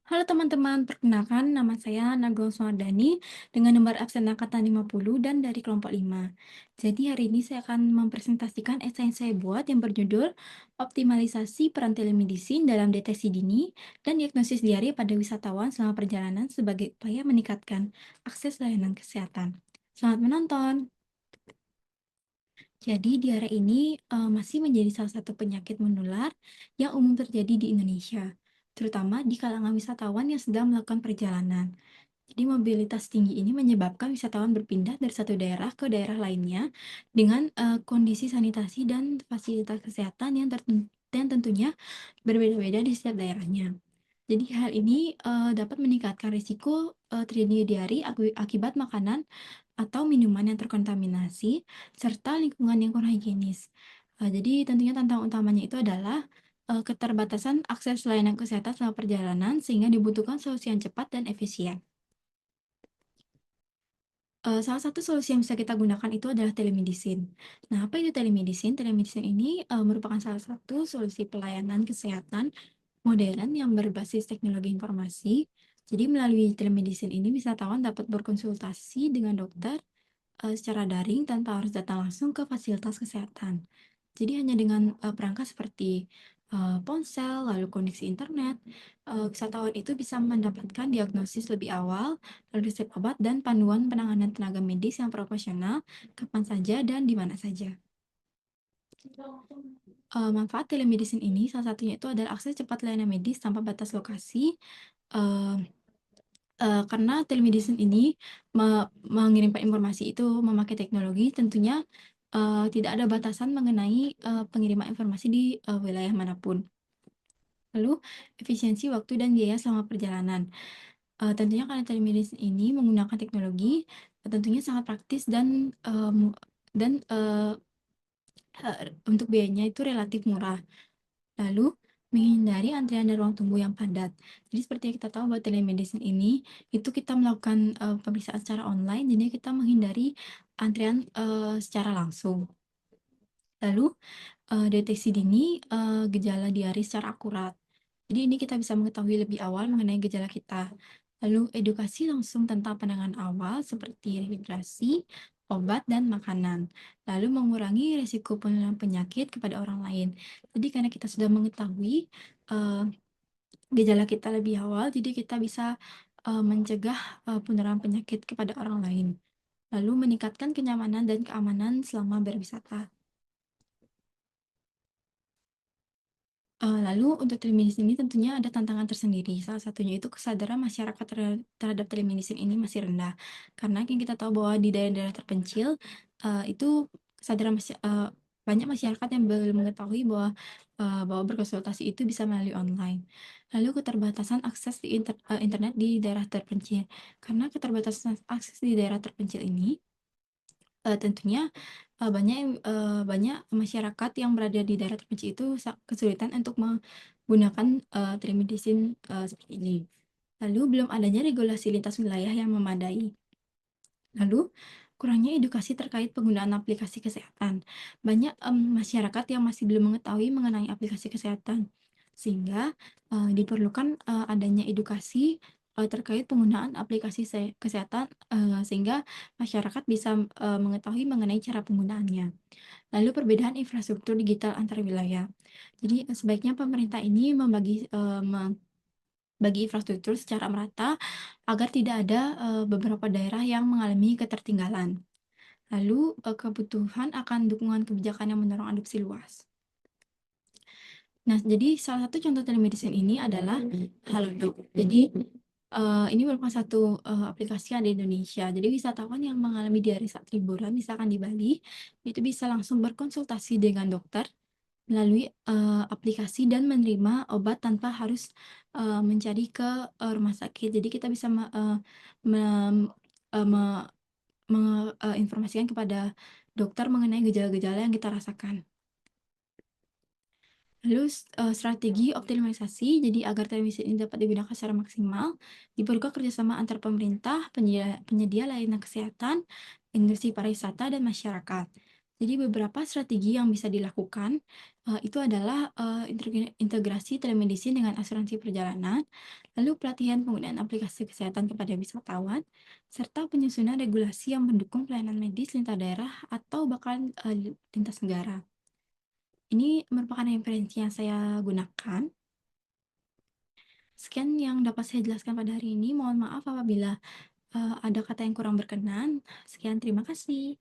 Halo teman-teman, perkenalkan nama saya Nagol Suardani dengan nomor absen angkatan 50 dan dari kelompok 5. Jadi hari ini saya akan mempresentasikan esai yang saya buat yang berjudul Optimalisasi Peran Telemedicine dalam Deteksi Dini dan Diagnosis Diare pada Wisatawan Selama Perjalanan sebagai upaya meningkatkan akses layanan kesehatan. Selamat menonton! Jadi diare ini masih menjadi salah satu penyakit menular yang umum terjadi di Indonesia, terutama di kalangan wisatawan yang sedang melakukan perjalanan. Jadi mobilitas tinggi ini menyebabkan wisatawan berpindah dari satu daerah ke daerah lainnya dengan kondisi sanitasi dan fasilitas kesehatan yang tentunya berbeda-beda di setiap daerahnya. Jadi hal ini dapat meningkatkan risiko terjadinya diare akibat makanan atau minuman yang terkontaminasi, serta lingkungan yang kurang higienis. Jadi tentunya tantangan utamanya itu adalah, keterbatasan akses layanan kesehatan selama perjalanan sehingga dibutuhkan solusi yang cepat dan efisien. Salah satu solusi yang bisa kita gunakan itu adalah telemedicine. Nah, apa itu telemedicine? Telemedicine ini, merupakan salah satu solusi pelayanan kesehatan modern yang berbasis teknologi informasi. Jadi melalui telemedicine ini wisatawan dapat berkonsultasi dengan dokter secara daring tanpa harus datang langsung ke fasilitas kesehatan. Jadi hanya dengan, perangkat seperti, ponsel, lalu koneksi internet, wisatawan itu bisa mendapatkan diagnosis lebih awal, lalu resep obat dan panduan penanganan tenaga medis yang profesional kapan saja dan di mana saja. Manfaat telemedicine ini salah satunya itu adalah akses cepat layanan medis tanpa batas lokasi, eee karena telemedicine ini mengirimkan informasi itu memakai teknologi tentunya, tidak ada batasan mengenai, pengiriman informasi di, wilayah manapun. Lalu efisiensi waktu dan biaya selama perjalanan. Tentunya karena telemedicine ini menggunakan teknologi, tentunya sangat praktis dan untuk biayanya itu relatif murah. Lalu, menghindari antrian dan ruang tunggu yang padat. Jadi seperti yang kita tahu bahwa telemedicine ini, itu kita melakukan, pemeriksaan secara online, jadi kita menghindari antrian, secara langsung. Lalu, deteksi dini, gejala diare secara akurat. Jadi ini kita bisa mengetahui lebih awal mengenai gejala kita. Lalu edukasi langsung tentang penanganan awal seperti rehidrasi, obat, dan makanan. Lalu mengurangi risiko penularan penyakit kepada orang lain. Jadi karena kita sudah mengetahui eh, gejala kita lebih awal, jadi kita bisa mencegah penularan penyakit kepada orang lain. Lalu meningkatkan kenyamanan dan keamanan selama berwisata. Lalu untuk telemedicine ini tentunya ada tantangan tersendiri, salah satunya itu kesadaran masyarakat terhadap telemedicine ini masih rendah. Karena yang kita tahu bahwa di daerah-daerah terpencil, itu kesadaran banyak masyarakat yang belum mengetahui bahwa berkonsultasi itu bisa melalui online. Lalu keterbatasan akses di internet di daerah terpencil. Karena keterbatasan akses di daerah terpencil ini, tentunya, banyak masyarakat yang berada di daerah terpencil itu kesulitan untuk menggunakan, telemedicine, seperti ini. Lalu belum adanya regulasi lintas wilayah yang memadai. Lalu, kurangnya edukasi terkait penggunaan aplikasi kesehatan. Banyak, masyarakat yang masih belum mengetahui mengenai aplikasi kesehatan, sehingga, diperlukan, adanya edukasi, terkait penggunaan aplikasi kesehatan, sehingga masyarakat bisa, mengetahui mengenai cara penggunaannya. Lalu perbedaan infrastruktur digital antar wilayah. Jadi, sebaiknya pemerintah ini bagi infrastruktur secara merata agar tidak ada beberapa daerah yang mengalami ketertinggalan. Lalu kebutuhan akan dukungan kebijakan yang mendorong adopsi luas. Nah, jadi salah satu contoh telemedicine ini adalah Halodoc. Jadi ini merupakan satu aplikasi yang ada di Indonesia. Jadi wisatawan yang mengalami diare saat liburan, misalkan di Bali, itu bisa langsung berkonsultasi dengan dokter melalui, aplikasi dan menerima obat tanpa harus, mencari ke, rumah sakit. Jadi kita bisa me mem eee, me informasikan kepada dokter mengenai gejala-gejala yang kita rasakan. Lalu strategi optimalisasi, jadi agar telemedicine ini dapat digunakan secara maksimal, diperlukan kerjasama antar pemerintah, penyedia penyedia layanan kesehatan, industri pariwisata, dan masyarakat. Jadi beberapa strategi yang bisa dilakukan, itu adalah, integrasi telemedicine dengan asuransi perjalanan, lalu pelatihan penggunaan aplikasi kesehatan kepada wisatawan, serta penyusunan regulasi yang mendukung pelayanan medis lintas daerah atau bahkan lintas negara. Ini merupakan referensi yang saya gunakan. Sekian yang dapat saya jelaskan pada hari ini. Mohon maaf apabila ada kata yang kurang berkenan. Sekian, terima kasih.